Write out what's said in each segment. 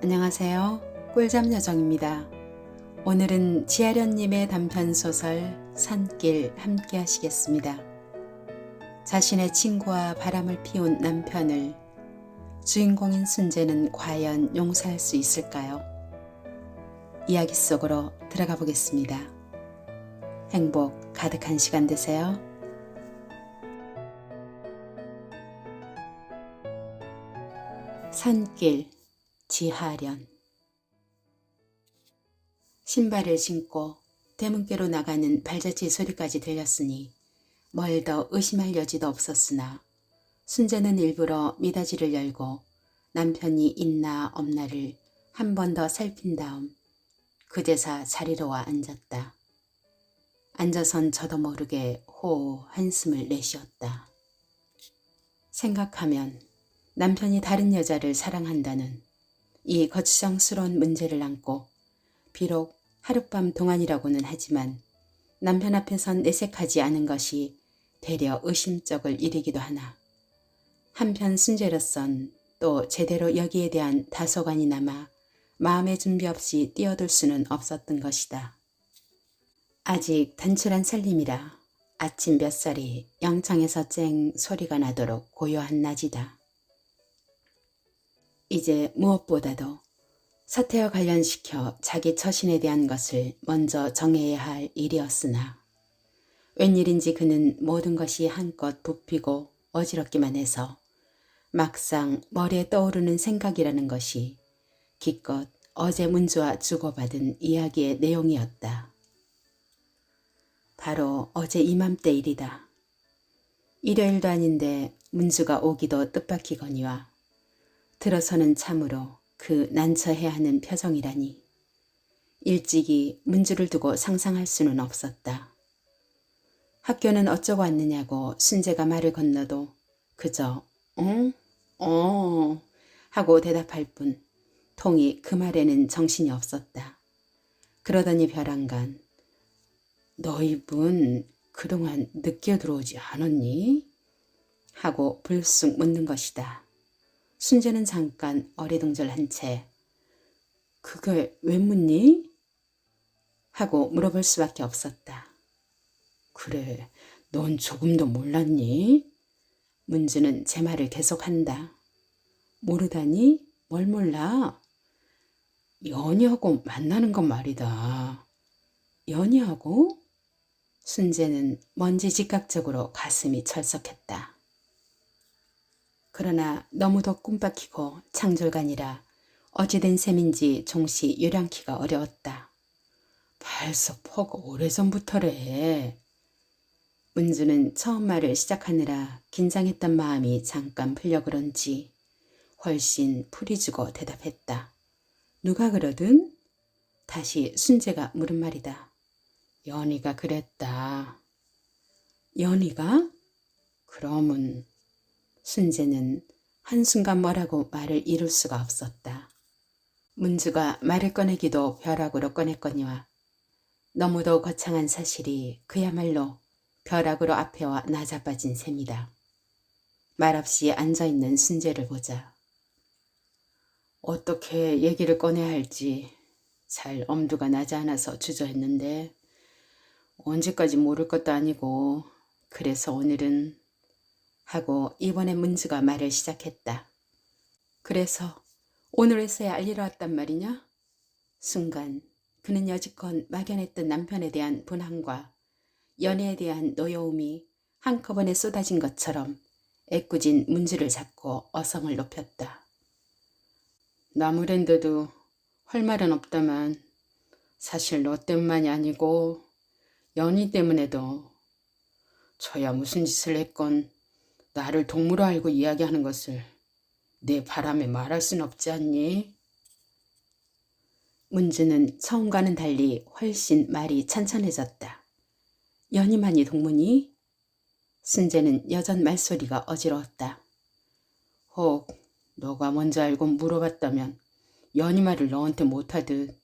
안녕하세요. 꿀잠 요정입니다. 오늘은 지아련님의 단편소설 산길 함께 하시겠습니다. 자신의 친구와 바람을 피운 남편을 주인공인 순재는 과연 용서할 수 있을까요? 이야기 속으로 들어가 보겠습니다. 행복 가득한 시간 되세요. 산길 지하련. 신발을 신고 대문께로 나가는 발자취 소리까지 들렸으니 뭘 더 의심할 여지도 없었으나 순재는 일부러 미닫이를 열고 남편이 있나 없나를 한 번 더 살핀 다음 그제서 자리로 와 앉았다. 앉아선 저도 모르게 호호 한숨을 내쉬었다. 생각하면 남편이 다른 여자를 사랑한다는 이 거추장스러운 문제를 안고 비록 하룻밤 동안이라고는 하지만 남편 앞에선 내색하지 않은 것이 되려 의심쩍을 일이기도 하나 한편 순재로선 또 제대로 여기에 대한 다소간이 남아 마음의 준비 없이 뛰어들 수는 없었던 것이다. 아직 단출한 살림이라 아침 몇 살이 영창에서 쨍 소리가 나도록 고요한 낮이다. 이제 무엇보다도 사태와 관련시켜 자기 처신에 대한 것을 먼저 정해야 할 일이었으나 웬일인지 그는 모든 것이 한껏 붓히고 어지럽기만 해서 막상 머리에 떠오르는 생각이라는 것이 기껏 어제 문주와 주고받은 이야기의 내용이었다. 바로 어제 이맘때 일이다. 일요일도 아닌데 문주가 오기도 뜻밖이거니와 들어서는 참으로 그 난처해 하는 표정이라니 일찍이 문주를 두고 상상할 수는 없었다. 학교는 어쩌고 왔느냐고 순재가 말을 건너도 그저 응? 하고 대답할 뿐 통이 그 말에는 정신이 없었다. 그러더니 벼랑간 너희 분 그동안 늦게 들어오지 않았니? 하고 불쑥 묻는 것이다. 순재는 잠깐 어리둥절한 채 그게 왜 묻니? 하고 물어볼 수밖에 없었다. 그래, 넌 조금도 몰랐니? 문주는 제 말을 계속한다. 모르다니? 뭘 몰라? 연희하고 만나는 건 말이다. 연희하고? 순재는 뭔지 즉각적으로 가슴이 철썩했다. 그러나 너무도 꿈박히고 창졸간이라 어찌된 셈인지 종시 요량키가 어려웠다. 벌써 포가 오래전부터래. 문주는 처음 말을 시작하느라 긴장했던 마음이 잠깐 풀려 그런지 훨씬 풀이 주고 대답했다. 누가 그러든? 다시 순재가 물은 말이다. 연희가 그랬다. 연희가? 그러면 순재는 한순간 뭐라고 말을 이룰 수가 없었다. 문주가 말을 꺼내기도 벼락으로 꺼냈거니와 너무도 거창한 사실이 그야말로 벼락으로 앞에 와 나자빠진 셈이다. 말없이 앉아있는 순재를 보자. 어떻게 얘기를 꺼내야 할지 잘 엄두가 나지 않아서 주저했는데 언제까지 모를 것도 아니고 그래서 오늘은 하고 이번에 문주가 말을 시작했다. 그래서 오늘에서야 알리러 왔단 말이냐? 순간 그는 여지껏 막연했던 남편에 대한 분함과 연애에 대한 노여움이 한꺼번에 쏟아진 것처럼 애꿎은 문주를 잡고 어성을 높였다. 나무랜드도 할 말은 없다만 사실 너 때문만이 아니고 연희 때문에도 저야 무슨 짓을 했건 나를 동무로 알고 이야기하는 것을 내 바람에 말할 순 없지 않니? 문주는 처음과는 달리 훨씬 말이 찬찬해졌다. 연희만이 동무니? 순재는 여전 말소리가 어지러웠다. 혹 너가 먼저 알고 물어봤다면 연희 말을 너한테 못하듯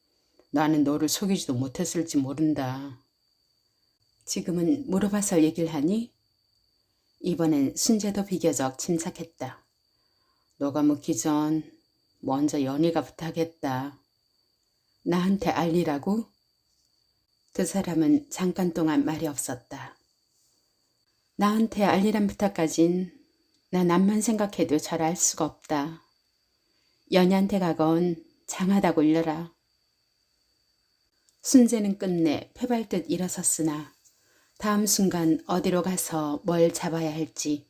나는 너를 속이지도 못했을지 모른다. 지금은 물어봐서 얘기를 하니? 이번엔 순재도 비교적 침착했다. 너가 묻기 전 먼저 연희가 부탁했다. 나한테 알리라고? 두 사람은 잠깐 동안 말이 없었다. 나한테 알리란 부탁까진 나 남만 생각해도 잘 알 수가 없다. 연희한테 가건 장하다고 일러라. 순재는 끝내 패발듯 일어섰으나 다음 순간 어디로 가서 뭘 잡아야 할지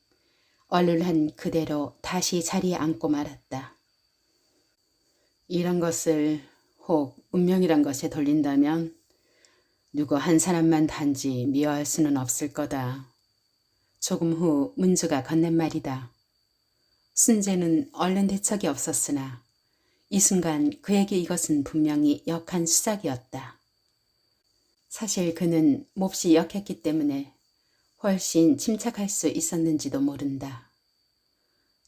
얼른 그대로 다시 자리에 앉고 말았다. 이런 것을 혹 운명이란 것에 돌린다면 누구 한 사람만 단지 미워할 수는 없을 거다. 조금 후 문주가 건넨 말이다. 순재는 얼른 대척이 없었으나 이 순간 그에게 이것은 분명히 역한 수작이었다. 사실 그는 몹시 역했기 때문에 훨씬 침착할 수 있었는지도 모른다.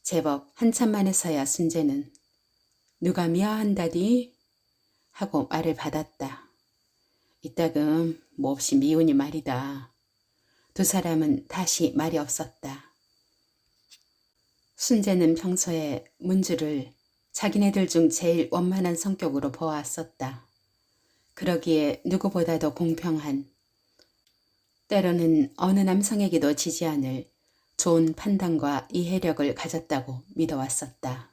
제법 한참 만에서야 순재는 누가 미워한다디? 하고 말을 받았다. 이따금 몹시 미우니 말이다. 두 사람은 다시 말이 없었다. 순재는 평소에 문주를 자기네들 중 제일 원만한 성격으로 보아왔었다. 그러기에 누구보다도 공평한, 때로는 어느 남성에게도 지지 않을 좋은 판단과 이해력을 가졌다고 믿어왔었다.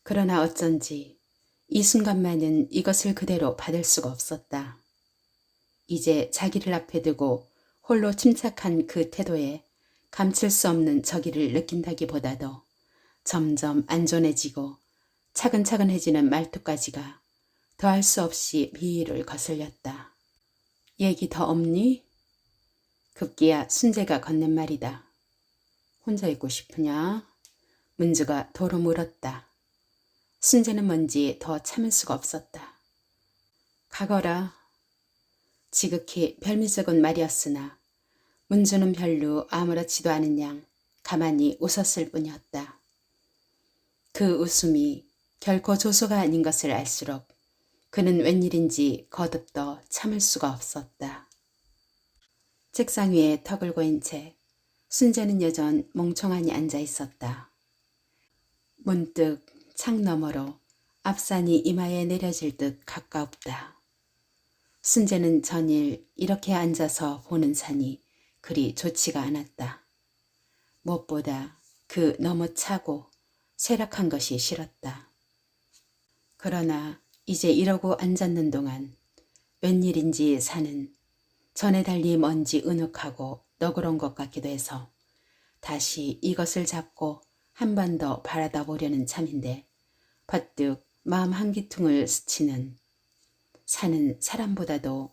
그러나 어쩐지 이 순간만은 이것을 그대로 받을 수가 없었다. 이제 자기를 앞에 두고 홀로 침착한 그 태도에 감출 수 없는 저기를 느낀다기보다도 점점 안전해지고 차근차근해지는 말투까지가 더할 수 없이 비위를 거슬렸다. 얘기 더 없니? 급기야 순재가 건넨 말이다. 혼자 있고 싶으냐? 문주가 도로 물었다. 순재는 뭔지 더 참을 수가 없었다. 가거라. 지극히 별미적은 말이었으나 문주는 별로 아무렇지도 않은 양 가만히 웃었을 뿐이었다. 그 웃음이 결코 조소가 아닌 것을 알수록 그는 웬일인지 거듭더 참을 수가 없었다. 책상 위에 턱을 고인 채 순재는 여전 멍청하니 앉아 있었다. 문득 창 너머로 앞산이 이마에 내려질 듯 가까웠다. 순재는 전일 이렇게 앉아서 보는 산이 그리 좋지가 않았다. 무엇보다 그 너무 차고 쇠락한 것이 싫었다. 그러나 이제 이러고 앉았는 동안 웬일인지 산은 전에 달리 먼지 은욱하고 너그러운 것 같기도 해서 다시 이것을 잡고 한 번 더 바라다 보려는 참인데 퍼뜩 마음 한기퉁을 스치는 산은 사람보다도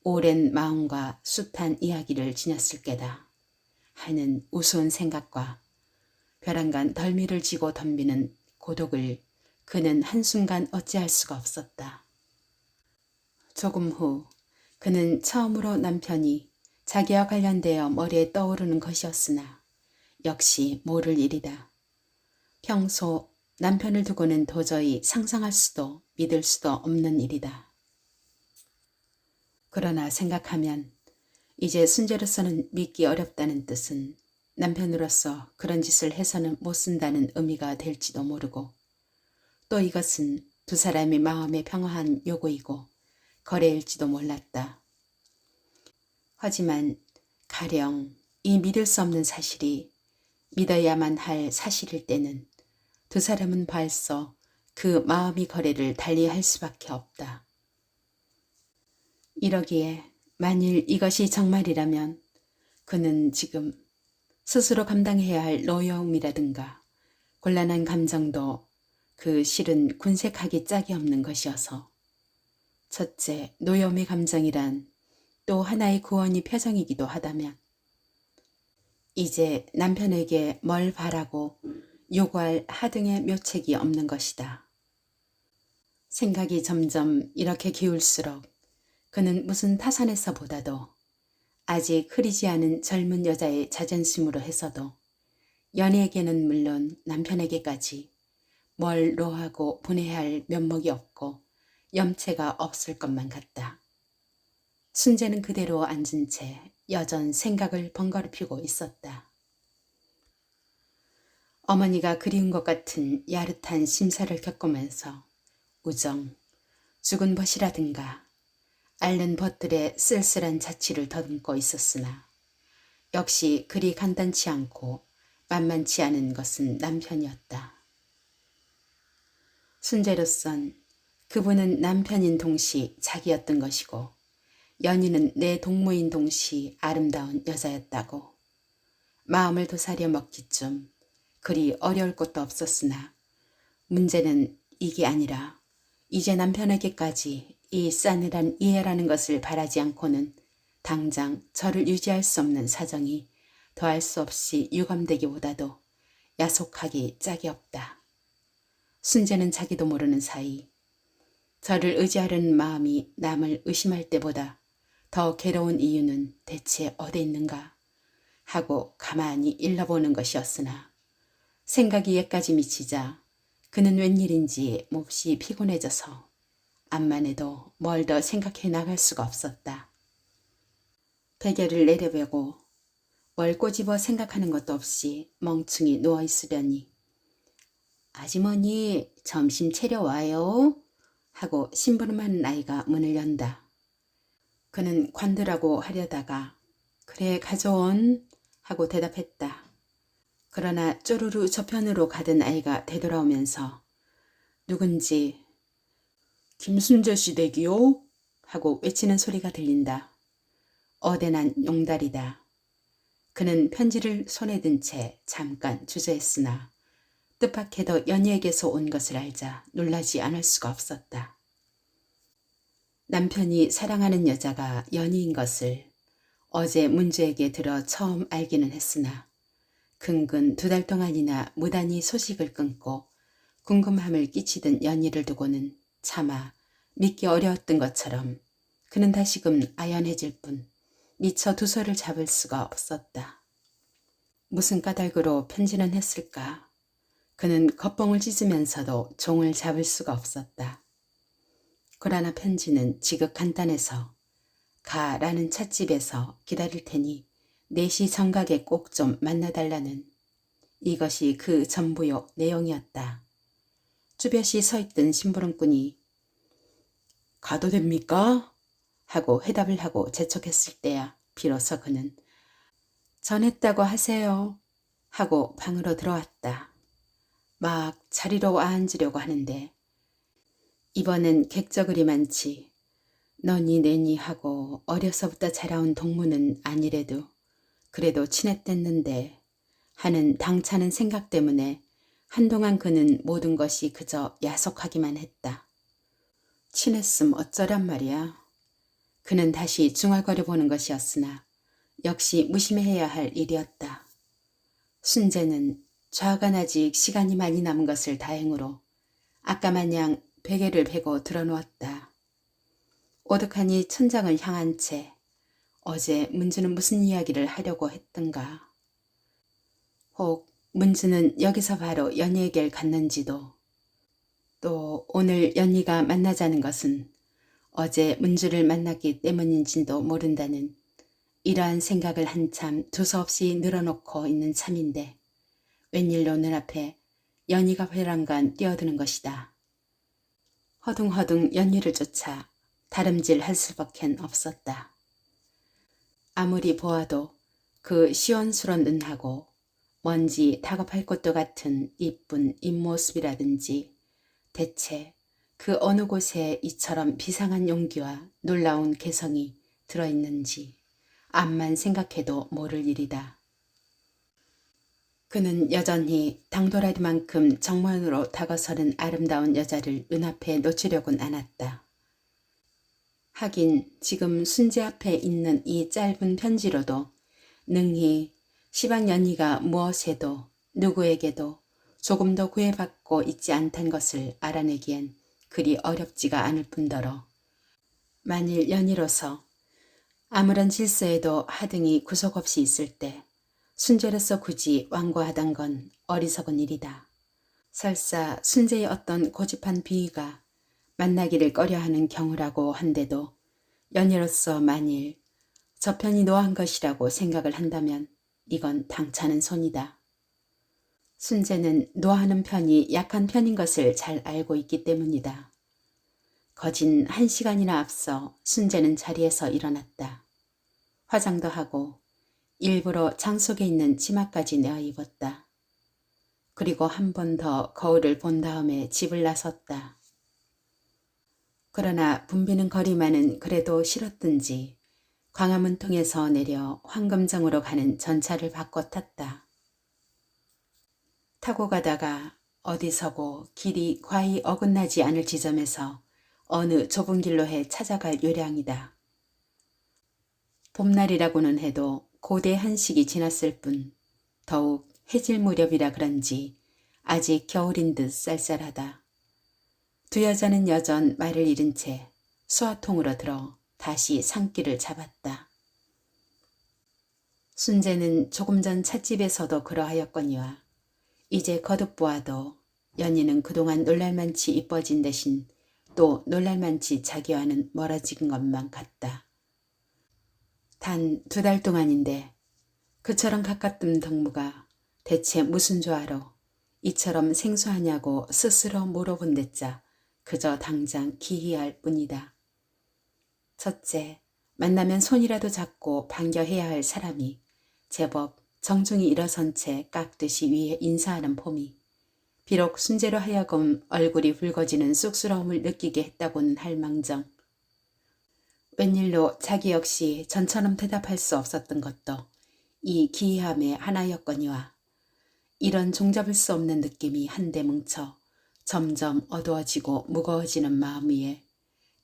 오랜 마음과 숱한 이야기를 지녔을 게다 하는 우스운 생각과 벼랑간 덜미를 지고 덤비는 고독을 그는 한순간 어찌할 수가 없었다. 조금 후 그는 처음으로 남편이 자기와 관련되어 머리에 떠오르는 것이었으나 역시 모를 일이다. 평소 남편을 두고는 도저히 상상할 수도 믿을 수도 없는 일이다. 그러나 생각하면 이제 순재로서는 믿기 어렵다는 뜻은 남편으로서 그런 짓을 해서는 못 쓴다는 의미가 될지도 모르고 또 이것은 두 사람의 마음에 평화한 요구이고 거래일지도 몰랐다. 하지만 가령 이 믿을 수 없는 사실이 믿어야만 할 사실일 때는 두 사람은 벌써 그 마음의 거래를 달리할 수밖에 없다. 이러기에 만일 이것이 정말이라면 그는 지금 스스로 감당해야 할 노여움이라든가 곤란한 감정도 그 실은 군색하기 짝이 없는 것이어서 첫째 노여움의 감정이란 또 하나의 구원의 표정이기도 하다면 이제 남편에게 뭘 바라고 요구할 하등의 묘책이 없는 것이다. 생각이 점점 이렇게 기울수록 그는 무슨 타산에서보다도 아직 흐리지 않은 젊은 여자의 자존심으로 해서도 연희에게는 물론 남편에게까지 뭘 노하고 분해할 면목이 없고 염체가 없을 것만 같다. 순재는 그대로 앉은 채 여전 생각을 번거롭히고 있었다. 어머니가 그리운 것 같은 야릇한 심사를 겪으면서 우정, 죽은 벗이라든가 앓는 벗들의 쓸쓸한 자취를 더듬고 있었으나 역시 그리 간단치 않고 만만치 않은 것은 남편이었다. 순재로선 그분은 남편인 동시 자기였던 것이고 연희는 내 동무인 동시 아름다운 여자였다고. 마음을 도사려 먹기쯤 그리 어려울 것도 없었으나 문제는 이게 아니라 이제 남편에게까지 이 싸늘한 이해라는 것을 바라지 않고는 당장 저를 유지할 수 없는 사정이 더할 수 없이 유감되기보다도 야속하기 짝이 없다. 순재는 자기도 모르는 사이 저를 의지하려는 마음이 남을 의심할 때보다 더 괴로운 이유는 대체 어디 있는가 하고 가만히 일러보는 것이었으나 생각이 얘까지 미치자 그는 웬일인지 몹시 피곤해져서 암만 해도 뭘 더 생각해 나갈 수가 없었다. 베개를 내려베고 뭘 꼬집어 생각하는 것도 없이 멍충이 누워있으려니 아주머니 점심 차려와요 하고 심부름하는 아이가 문을 연다. 그는 관두라고 하려다가 그래 가져온 하고 대답했다. 그러나 쪼르르 저편으로 가던 아이가 되돌아오면서 누군지 김순재 씨 댁이요? 하고 외치는 소리가 들린다. 어대난 용달이다. 그는 편지를 손에 든 채 잠깐 주저했으나 뜻밖에도 연희에게서 온 것을 알자 놀라지 않을 수가 없었다. 남편이 사랑하는 여자가 연희인 것을 어제 문주에게 들어 처음 알기는 했으나 근근 2달 동안이나 무단히 소식을 끊고 궁금함을 끼치던 연희를 두고는 차마 믿기 어려웠던 것처럼 그는 다시금 아연해질 뿐 미처 두 손을 잡을 수가 없었다. 무슨 까닭으로 편지는 했을까? 그는 겉봉을 찢으면서도 종을 잡을 수가 없었다. 그러나 편지는 지극 간단해서 가라는 찻집에서 기다릴 테니 4시 정각에 꼭 좀 만나달라는 이것이 그 전부요 내용이었다. 쭈뼛이 서있던 심부름꾼이 가도 됩니까? 하고 회답을 하고 재촉했을 때야 비로소 그는 전했다고 하세요 하고 방으로 들어왔다. 막 자리로 앉으려고 하는데 이번엔 객저그리 많지 너니 내니 하고 어려서부터 자라온 동무는 아니래도 그래도 친했댔는데 하는 당차는 생각 때문에 한동안 그는 모든 것이 그저 야속하기만 했다. 친했음 어쩌란 말이야. 그는 다시 중얼거려 보는 것이었으나 역시 무심해야 할 일이었다. 순재는 좌간 아직 시간이 많이 남은 것을 다행으로 아까 마냥 베개를 베고 들어놓았다. 오득하니 천장을 향한 채 어제 문주는 무슨 이야기를 하려고 했던가. 혹 문주는 여기서 바로 연희에게를 갔는지도 또 오늘 연희가 만나자는 것은 어제 문주를 만났기 때문인지도 모른다는 이러한 생각을 한참 두서없이 늘어놓고 있는 참인데 웬일로 눈앞에 연희가 회랑간 뛰어드는 것이다. 허둥허둥 연희를 쫓아 다름질할 수밖엔 없었다. 아무리 보아도 그 시원스런 눈하고 먼지 다급할 것도 같은 이쁜 입모습이라든지 대체 그 어느 곳에 이처럼 비상한 용기와 놀라운 개성이 들어있는지 암만 생각해도 모를 일이다. 그는 여전히 당돌하리만큼 정면으로 다가서는 아름다운 여자를 눈앞에 놓치려고는 않았다. 하긴 지금 순재 앞에 있는 이 짧은 편지로도 능히 시방 연희가 무엇에도 누구에게도 조금 더 구애받고 있지 않단 것을 알아내기엔 그리 어렵지가 않을 뿐더러 만일 연희로서 아무런 질서에도 하등이 구속 없이 있을 때 순재로서 굳이 완고하단 건 어리석은 일이다. 설사 순재의 어떤 고집한 비위가 만나기를 꺼려하는 경우라고 한데도 연희로서 만일 저편이 노한 것이라고 생각을 한다면 이건 당차는 손이다. 순재는 노하는 편이 약한 편인 것을 잘 알고 있기 때문이다. 거진 1시간이나 앞서 순재는 자리에서 일어났다. 화장도 하고 일부러 장 속에 있는 치마까지 내어 입었다. 그리고 한 번 더 거울을 본 다음에 집을 나섰다. 그러나 붐비는 거리만은 그래도 싫었든지 광화문 통해서 내려 황금정으로 가는 전차를 바꿔 탔다. 타고 가다가 어디서고 길이 과히 어긋나지 않을 지점에서 어느 좁은 길로 해 찾아갈 요량이다. 봄날이라고는 해도 고대 한식이 지났을 뿐 더욱 해질 무렵이라 그런지 아직 겨울인 듯 쌀쌀하다. 두 여자는 여전 말을 잃은 채 수화통으로 들어 다시 산길을 잡았다. 순재는 조금 전 찻집에서도 그러하였거니와 이제 거듭 보아도 연희는 그동안 놀랄만치 이뻐진 대신 또 놀랄만치 자기와는 멀어진 것만 같다. 단 2달 동안인데 그처럼 가깝던 덕무가 대체 무슨 조화로 이처럼 생소하냐고 스스로 물어본 데짜 그저 당장 기이할 뿐이다. 첫째, 만나면 손이라도 잡고 반겨해야 할 사람이 제법 정중히 일어선 채 깍듯이 위에 인사하는 폼이 비록 순재로 하여금 얼굴이 붉어지는 쑥스러움을 느끼게 했다고는 할 망정 웬일로 자기 역시 전처럼 대답할 수 없었던 것도 이 기이함의 하나였거니와 이런 종잡을 수 없는 느낌이 한데 뭉쳐 점점 어두워지고 무거워지는 마음 위에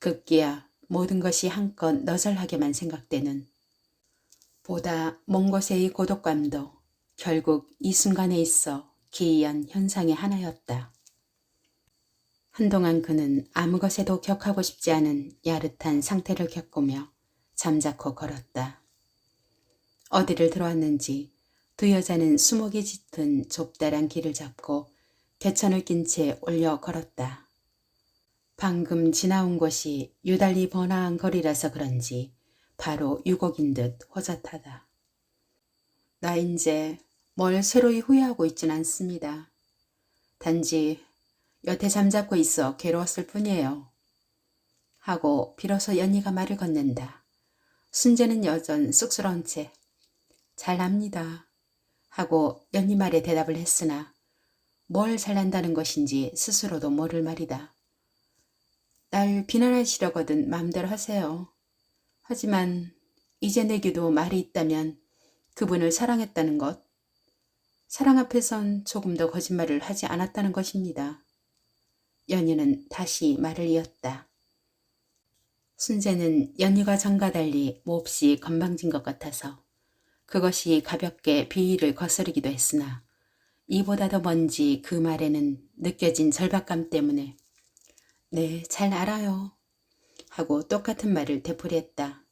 급기야 모든 것이 한껏 너절하게만 생각되는 보다 먼 곳의 고독감도 결국 이 순간에 있어 기이한 현상의 하나였다. 한동안 그는 아무 것에도 격하고 싶지 않은 야릇한 상태를 겪으며 잠자코 걸었다. 어디를 들어왔는지 두 여자는 수목이 짙은 좁다란 길을 잡고 개천을 낀 채 올려 걸었다. 방금 지나온 곳이 유달리 번화한 거리라서 그런지 바로 유곡인 듯 호젓하다. 나 인제 뭘 새로이 후회하고 있진 않습니다. 단지 여태 잠잡고 있어 괴로웠을 뿐이에요. 하고 비로소 연희가 말을 건넨다. 순재는 여전 쑥스러운 채 잘납니다. 하고 연희 말에 대답을 했으나 뭘 잘난다는 것인지 스스로도 모를 말이다. 날 비난하시려거든 마음대로 하세요. 하지만 이제 내게도 말이 있다면 그분을 사랑했다는 것, 사랑 앞에선 조금 더 거짓말을 하지 않았다는 것입니다. 연희는 다시 말을 이었다. 순재는 연희가 전과 달리 몹시 건방진 것 같아서 그것이 가볍게 비위를 거스르기도 했으나 이보다 더 먼지 그 말에는 느껴진 절박감 때문에 네, 잘 알아요. 하고 똑같은 말을 되풀이했다.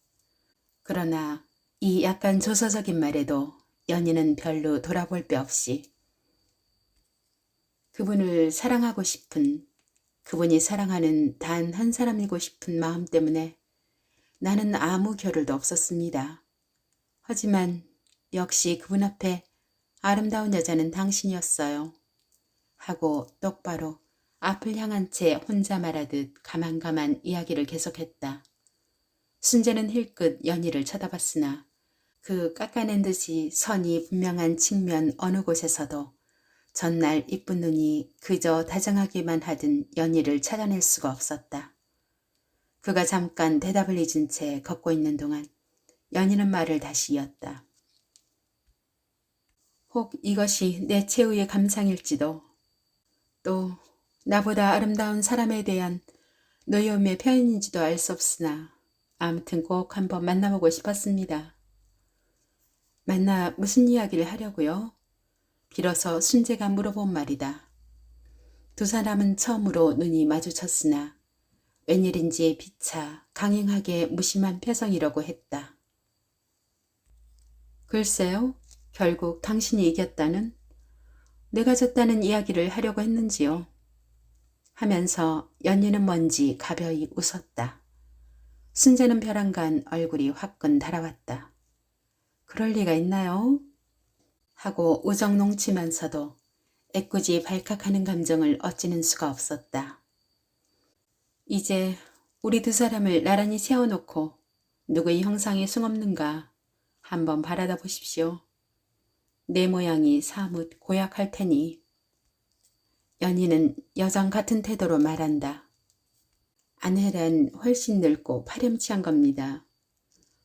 그러나 이 약간 조소적인 말에도 연희는 별로 돌아볼 뼈 없이 그분을 사랑하고 싶은, 그분이 사랑하는 단 한 사람이고 싶은 마음 때문에 나는 아무 겨를도 없었습니다. 하지만 역시 그분 앞에 아름다운 여자는 당신이었어요. 하고 똑바로 앞을 향한 채 혼자 말하듯 가만가만 이야기를 계속했다. 순재는 힐끗 연희를 쳐다봤으나 그 깎아낸 듯이 선이 분명한 측면 어느 곳에서도 전날 이쁜 눈이 그저 다정하기만 하던 연희를 찾아낼 수가 없었다. 그가 잠깐 대답을 잊은 채 걷고 있는 동안 연희는 말을 다시 이었다. 혹 이것이 내 최후의 감상일지도 또 나보다 아름다운 사람에 대한 노여움의 표현인지도 알 수 없으나 아무튼 꼭 한번 만나보고 싶었습니다. 만나 무슨 이야기를 하려고요? 비로소 순재가 물어본 말이다. 두 사람은 처음으로 눈이 마주쳤으나 웬일인지 피차 강행하게 무심한 표정이라고 했다. 글쎄요, 결국 당신이 이겼다는? 내가 졌다는 이야기를 하려고 했는지요. 하면서 연희는 뭔지 가벼이 웃었다. 순재는 벼랑간 얼굴이 화끈 달아왔다. 그럴 리가 있나요? 하고 우정 농치면서도 애꿎이 발칵하는 감정을 어찌는 수가 없었다. 이제 우리 두 사람을 나란히 세워놓고 누구의 형상이 숨없는가 한번 바라다 보십시오. 내 모양이 사뭇 고약할 테니. 연희는 여전 같은 태도로 말한다. 아내란 훨씬 늙고 파렴치한 겁니다.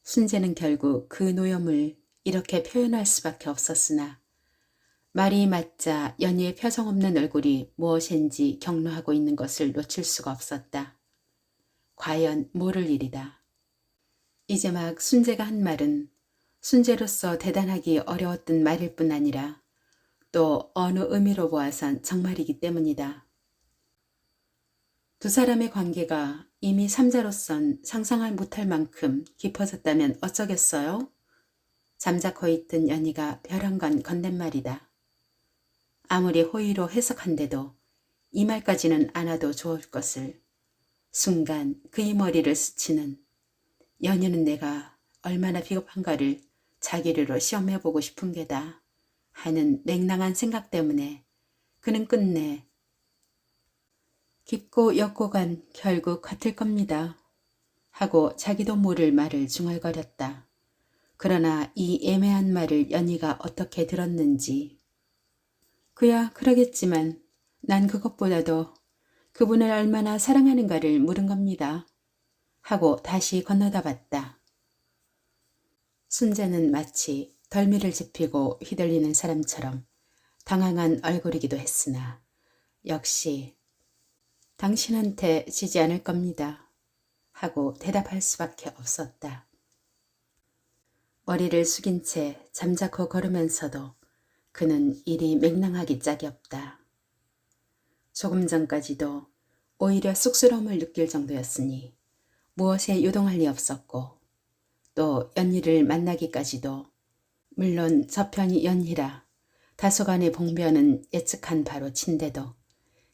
순재는 결국 그 노염을 이렇게 표현할 수밖에 없었으나 말이 맞자 연희의 표정 없는 얼굴이 무엇인지 격노하고 있는 것을 놓칠 수가 없었다. 과연 모를 일이다. 이제 막 순재가 한 말은 순재로서 대단하기 어려웠던 말일 뿐 아니라 또 어느 의미로 보아선 정말이기 때문이다. 두 사람의 관계가 이미 삼자로선 상상을 못할 만큼 깊어졌다면 어쩌겠어요? 잠자코 있던 연희가 벼랑 건 건넨말이다. 아무리 호의로 해석한데도 이 말까지는 안 와도 좋을 것을 순간 그의 머리를 스치는 연희는 내가 얼마나 비겁한가를 자기리로 시험해보고 싶은 게다 하는 맹랑한 생각 때문에 그는 끝내 깊고 옅고간 결국 같을 겁니다 하고 자기도 모를 말을 중얼거렸다. 그러나 이 애매한 말을 연희가 어떻게 들었는지 그야 그러겠지만 난 그것보다도 그분을 얼마나 사랑하는가를 물은 겁니다 하고 다시 건너다 봤다. 순재는 마치 덜미를 짚히고 휘둘리는 사람처럼 당황한 얼굴이기도 했으나 역시 당신한테 지지 않을 겁니다 하고 대답할 수밖에 없었다. 머리를 숙인 채 잠자코 걸으면서도 그는 일이 맹랑하기 짝이 없다. 조금 전까지도 오히려 쑥스러움을 느낄 정도였으니 무엇에 유동할 리 없었고 또 연희를 만나기까지도 물론 저편이 연희라 다소간의 봉변은 예측한 바로 친데도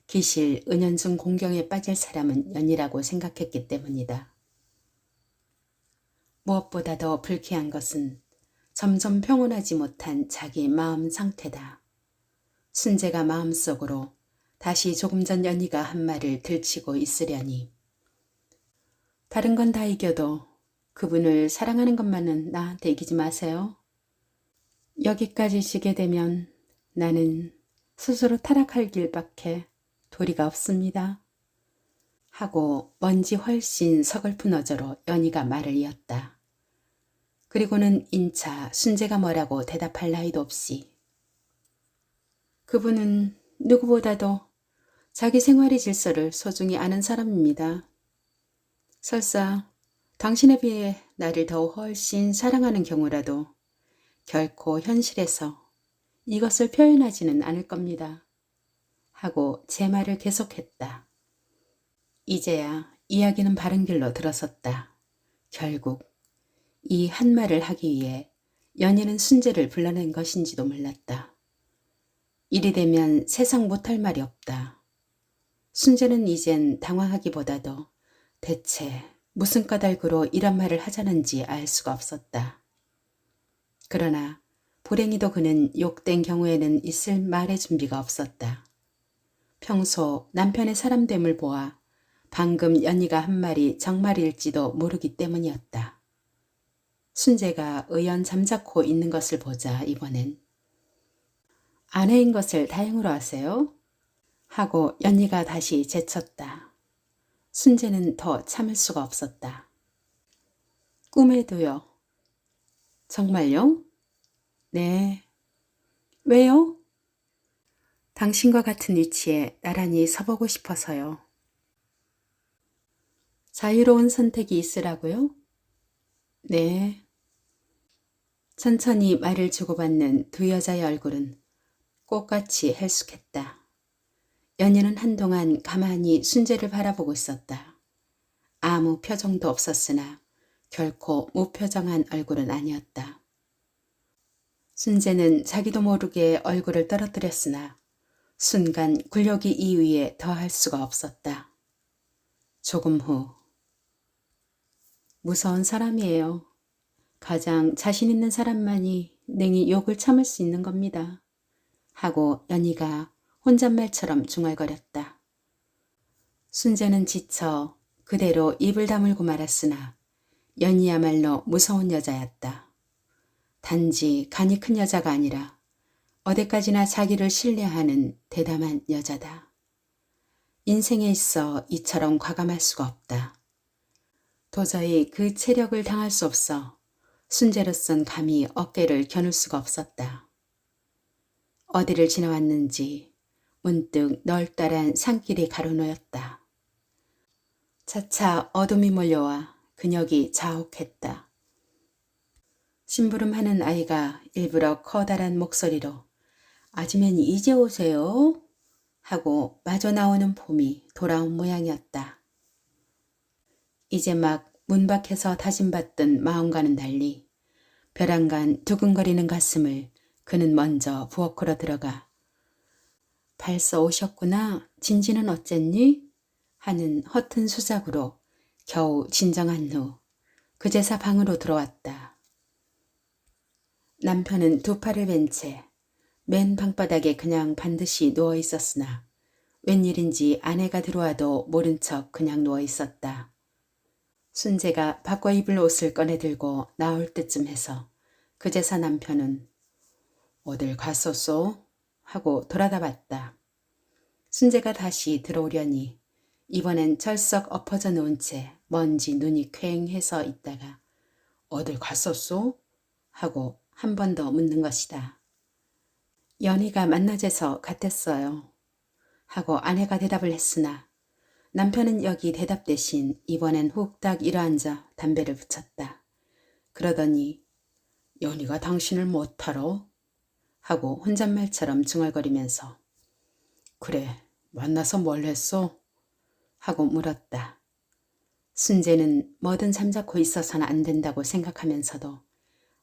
기실 은연중 공경에 빠질 사람은 연희라고 생각했기 때문이다. 무엇보다도 불쾌한 것은 점점 평온하지 못한 자기 마음 상태다. 순재가 마음속으로 다시 조금 전 연희가 한 말을 들치고 있으려니 다른 건 다 이겨도 그분을 사랑하는 것만은 나한테 이기지 마세요. 여기까지 지게 되면 나는 스스로 타락할 길밖에 도리가 없습니다. 하고 뭔지 훨씬 서글픈 어조로 연희가 말을 이었다. 그리고는 인차 순재가 뭐라고 대답할 나위도 없이 그분은 누구보다도 자기 생활의 질서를 소중히 아는 사람입니다. 설사 당신에 비해 나를 더 훨씬 사랑하는 경우라도 결코 현실에서 이것을 표현하지는 않을 겁니다. 하고 제 말을 계속했다. 이제야 이야기는 바른 길로 들어섰다. 결국 이 한 말을 하기 위해 연희는 순재를 불러낸 것인지도 몰랐다. 이리 되면 세상 못할 말이 없다. 순재는 이젠 당황하기보다도 대체 무슨 까닭으로 이런 말을 하자는지 알 수가 없었다. 그러나 불행히도 그는 욕된 경우에는 있을 말의 준비가 없었다. 평소 남편의 사람됨을 보아 방금 연희가 한 말이 정말일지도 모르기 때문이었다. 순재가 의연 잠자코 있는 것을 보자 이번엔 아내인 것을 다행으로 하세요? 하고 연희가 다시 제쳤다. 순재는 더 참을 수가 없었다. 꿈에도요. 정말요? 네. 왜요? 당신과 같은 위치에 나란히 서보고 싶어서요. 자유로운 선택이 있으라고요? 네. 천천히 말을 주고받는 두 여자의 얼굴은 꽃같이 헬쑥했다. 연희는 한동안 가만히 순재를 바라보고 있었다. 아무 표정도 없었으나 결코 무표정한 얼굴은 아니었다. 순재는 자기도 모르게 얼굴을 떨어뜨렸으나 순간 굴욕이 이 위에 더할 수가 없었다. 조금 후 무서운 사람이에요. 가장 자신 있는 사람만이 능히 욕을 참을 수 있는 겁니다. 하고 연희가 혼잣말처럼 중얼거렸다. 순재는 지쳐 그대로 입을 다물고 말았으나 연희야말로 무서운 여자였다. 단지 간이 큰 여자가 아니라 어디까지나 자기를 신뢰하는 대담한 여자다. 인생에 있어 이처럼 과감할 수가 없다. 도저히 그 체력을 당할 수 없어 순재로선 감히 어깨를 겨눌 수가 없었다. 어디를 지나왔는지 문득 널따란 산길이 가로놓였다. 차차 어둠이 몰려와 그녁이 자욱했다. 심부름하는 아이가 일부러 커다란 목소리로 아주머니 이제 오세요? 하고 마저 나오는 봄이 돌아온 모양이었다. 이제 막 문 밖에서 다짐받던 마음과는 달리 벼랑간 두근거리는 가슴을 그는 먼저 부엌으로 들어가 벌써 오셨구나. 진지는 어쨌니? 하는 허튼 수작으로 겨우 진정한 후 그제서 방으로 들어왔다. 남편은 두 팔을 벤 채 맨 방바닥에 그냥 반드시 누워 있었으나 웬일인지 아내가 들어와도 모른 척 그냥 누워 있었다. 순재가 바꿔 입을 옷을 꺼내 들고 나올 때쯤 해서 그제서 남편은 어딜 갔었소? 하고 돌아다 봤다. 순재가 다시 들어오려니 이번엔 철썩 엎어져 누운 채 먼지 눈이 퀭해서 있다가 어딜 갔었소? 하고 한 번 더 묻는 것이다. 연희가 만나재서 갔댔어요. 하고 아내가 대답을 했으나 남편은 여기 대답 대신 이번엔 훅딱 일어앉아 담배를 붙였다. 그러더니 연희가 당신을 못하러? 하고 혼잣말처럼 중얼거리면서 그래 만나서 뭘 했어? 하고 물었다. 순재는 뭐든 잠자코 있어서는 안 된다고 생각하면서도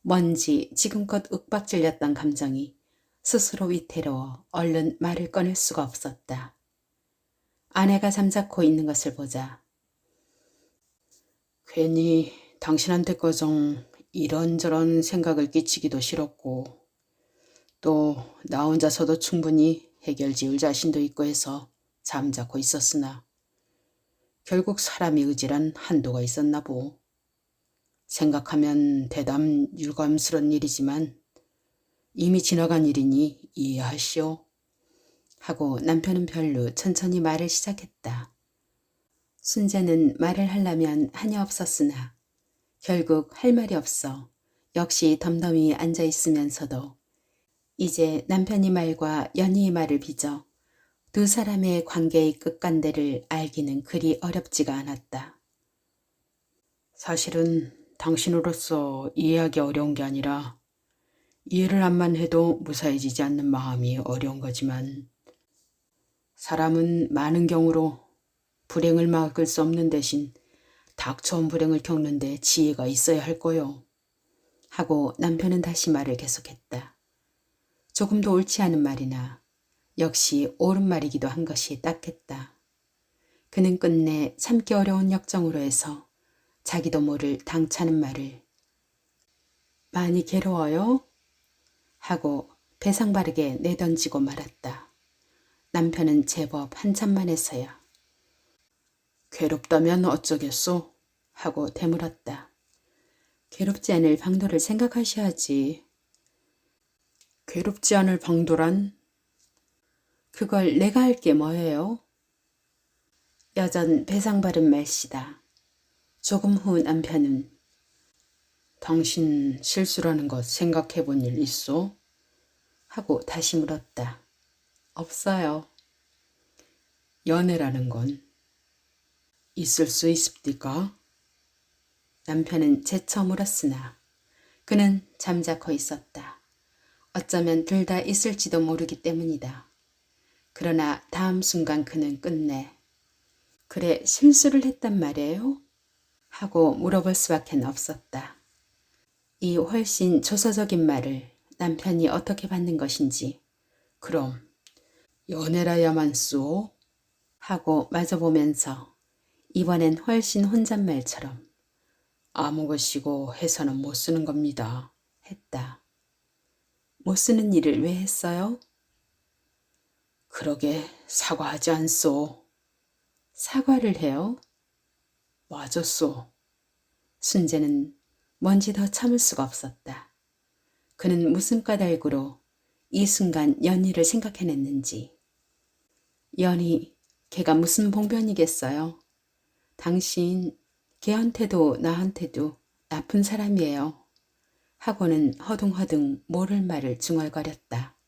뭔지 지금껏 윽박질렸던 감정이 스스로 위태로워 얼른 말을 꺼낼 수가 없었다. 아내가 잠자코 있는 것을 보자 괜히 당신한테 거정 이런저런 생각을 끼치기도 싫었고 또 나 혼자서도 충분히 해결 지을 자신도 있고 해서 잠자코 있었으나 결국 사람이 의지란 한도가 있었나 보. 생각하면 대담 유감스런 일이지만 이미 지나간 일이니 이해하시오. 하고 남편은 별로 천천히 말을 시작했다. 순재는 말을 하려면 한이 없었으나 결국 할 말이 없어 역시 덤덤히 앉아 있으면서도 이제 남편이 말과 연희의 말을 빚어 두 사람의 관계의 끝간대를 알기는 그리 어렵지가 않았다. 사실은 당신으로서 이해하기 어려운 게 아니라 이해를 한만 해도 무사해지지 않는 마음이 어려운 거지만 사람은 많은 경우로 불행을 막을 수 없는 대신 닥쳐온 불행을 겪는데 지혜가 있어야 할 거요. 하고 남편은 다시 말을 계속했다. 조금도 옳지 않은 말이나 역시 옳은 말이기도 한 것이 딱했다. 그는 끝내 참기 어려운 역정으로 해서 자기도 모를 당차는 말을 많이 괴로워요? 하고 배상바르게 내던지고 말았다. 남편은 제법 한참만해서야 괴롭다면 어쩌겠소? 하고 되물었다. 괴롭지 않을 방도를 생각하셔야지. 괴롭지 않을 방도란? 그걸 내가 할 게 뭐예요? 여전 배상바른 말씨다. 조금 후 남편은 당신 실수라는 것 생각해 본 일 있소? 하고 다시 물었다. 없어요. 연애라는 건 있을 수 있습니까? 남편은 재쳐 물었으나 그는 잠자코 있었다. 어쩌면 둘 다 있을지도 모르기 때문이다. 그러나 다음 순간 그는 끝내 그래 실수를 했단 말이에요? 하고 물어볼 수밖에 없었다. 이 훨씬 조서적인 말을 남편이 어떻게 받는 것인지 그럼 연애라야만 쏘? 하고 마주보면서 이번엔 훨씬 혼잣말처럼 아무 것이고 해서는 못 쓰는 겁니다. 했다. 못 쓰는 일을 왜 했어요? 그러게 사과하지 않소. 사과를 해요? 맞았소. 순재는 뭔지 더 참을 수가 없었다. 그는 무슨 까닭으로 이 순간 연희를 생각해냈는지. 연희, 걔가 무슨 봉변이겠어요. 당신, 걔한테도 나한테도 나쁜 사람이에요. 하고는 허둥허둥 모를 말을 중얼거렸다.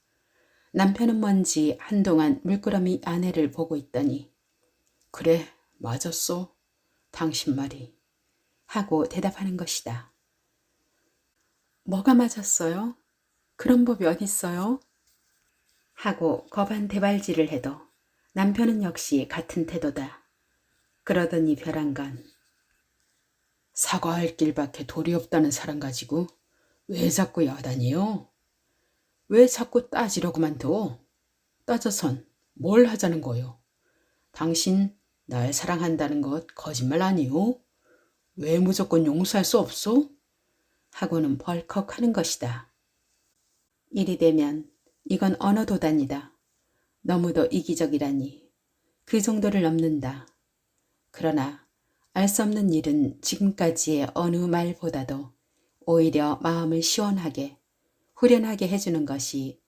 남편은 뭔지 한동안 물끄러미 아내를 보고 있더니 그래, 맞았소. 당신 말이. 하고 대답하는 것이다. 뭐가 맞았어요? 그런 법이 어딨어요? 하고 겁한 대발질을 해도 남편은 역시 같은 태도다. 그러더니 벼랑간 사과할 길밖에 도리 없다는 사람 가지고 왜 자꾸 야단이요? 왜 자꾸 따지려고만 둬? 따져선 뭘 하자는 거요? 당신 날 사랑한다는 것 거짓말 아니요? 왜 무조건 용서할 수 없소? 하고는 벌컥 하는 것이다. 이리 되면 이건 언어 도단이다. 너무도 이기적이라니 그 정도를 넘는다. 그러나 알 수 없는 일은 지금까지의 어느 말보다도 오히려 마음을 시원하게 후련하게 해주는 것이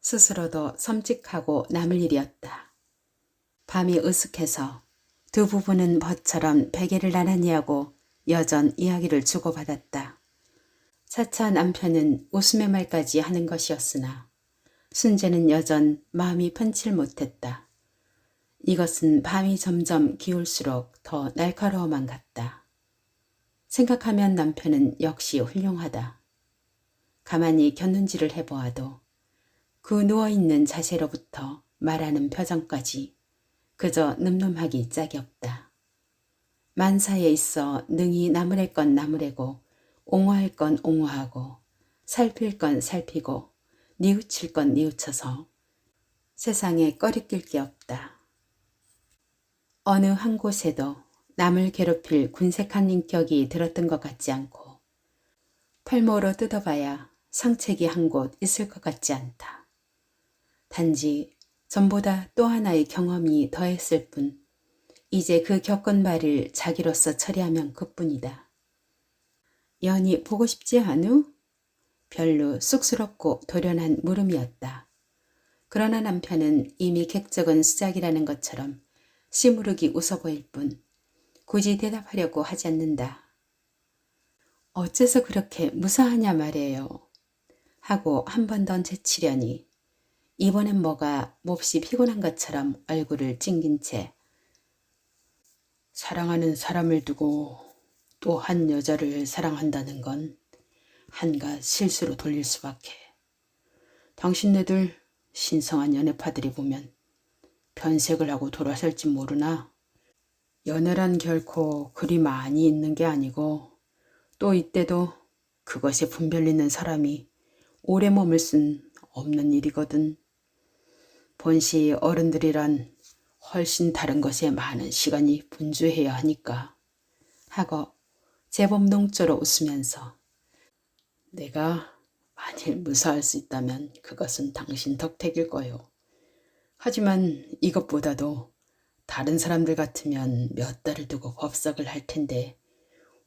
스스로도 섬찟하고 남을 일이었다. 밤이 으슥해서 두 부부는 벗처럼 베개를 나란히 하고 여전 이야기를 주고받았다. 차차 남편은 웃음의 말까지 하는 것이었으나 순재는 여전 마음이 편칠 못했다. 이것은 밤이 점점 기울수록 더 날카로워만 갔다. 생각하면 남편은 역시 훌륭하다. 가만히 곁눈질을 해보아도 그 누워있는 자세로부터 말하는 표정까지 그저 늠름하기 짝이 없다. 만사에 있어 능히 나무랄 건 나무래고 옹호할 건 옹호하고 살필 건 살피고 뉘우칠 건 뉘우쳐서 세상에 꺼리낄 게 없다. 어느 한 곳에도 남을 괴롭힐 군색한 인격이 들었던 것 같지 않고 팔모로 뜯어봐야 상책이 한 곳 있을 것 같지 않다. 단지 전보다 또 하나의 경험이 더했을 뿐 이제 그 겪은 바를 자기로서 처리하면 그뿐이다. 연희 보고 싶지 않으? 별로 쑥스럽고 도련한 물음이었다. 그러나 남편은 이미 객적은 수작이라는 것처럼 시무룩이 웃어 보일 뿐 굳이 대답하려고 하지 않는다. 어째서 그렇게 무사하냐 말이에요. 하고 한 번 더 제치려니 이번엔 뭐가 몹시 피곤한 것처럼 얼굴을 찡긴 채 사랑하는 사람을 두고 또 한 여자를 사랑한다는 건 한갓 실수로 돌릴 수밖에. 당신네들 신성한 연애파들이 보면 변색을 하고 돌아설지 모르나 연애란 결코 그리 많이 있는 게 아니고 또 이때도 그것에 분별있는 사람이 오래 머물 순 없는 일이거든. 본시 어른들이란 훨씬 다른 것에 많은 시간이 분주해야 하니까. 하고 제법 농조로 웃으면서 내가 만일 무사할 수 있다면 그것은 당신 덕택일 거요. 하지만 이것보다도 다른 사람들 같으면 몇 달을 두고 법석을 할 텐데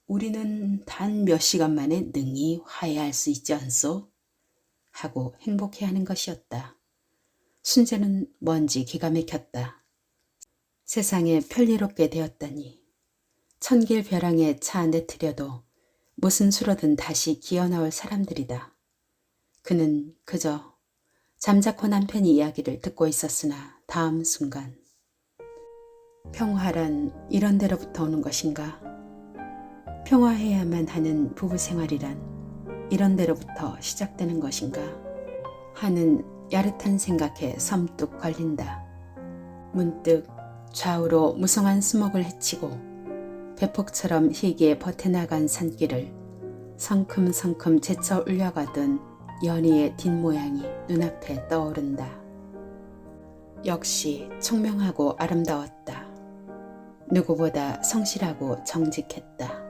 우리는 단 몇 시간 만에 능히 화해할 수 있지 않소? 하고 행복해하는 것이었다. 순재는 뭔지 기가 막혔다. 세상에 편리롭게 되었다니. 천길 벼랑에 차 내트려도 무슨 수로든 다시 기어나올 사람들이다. 그는 그저 잠자코 남편이 이야기를 듣고 있었으나 다음 순간 평화란 이런 데로부터 오는 것인가? 평화해야만 하는 부부 생활이란 이런 데로부터 시작되는 것인가? 하는 야릇한 생각에 섬뚝 걸린다. 문득 좌우로 무성한 수목을 헤치고 배폭처럼 희게 버텨나간 산길을 성큼성큼 제쳐 울려가던 연희의 뒷모양이 눈앞에 떠오른다. 역시 총명하고 아름다웠다. 누구보다 성실하고 정직했다.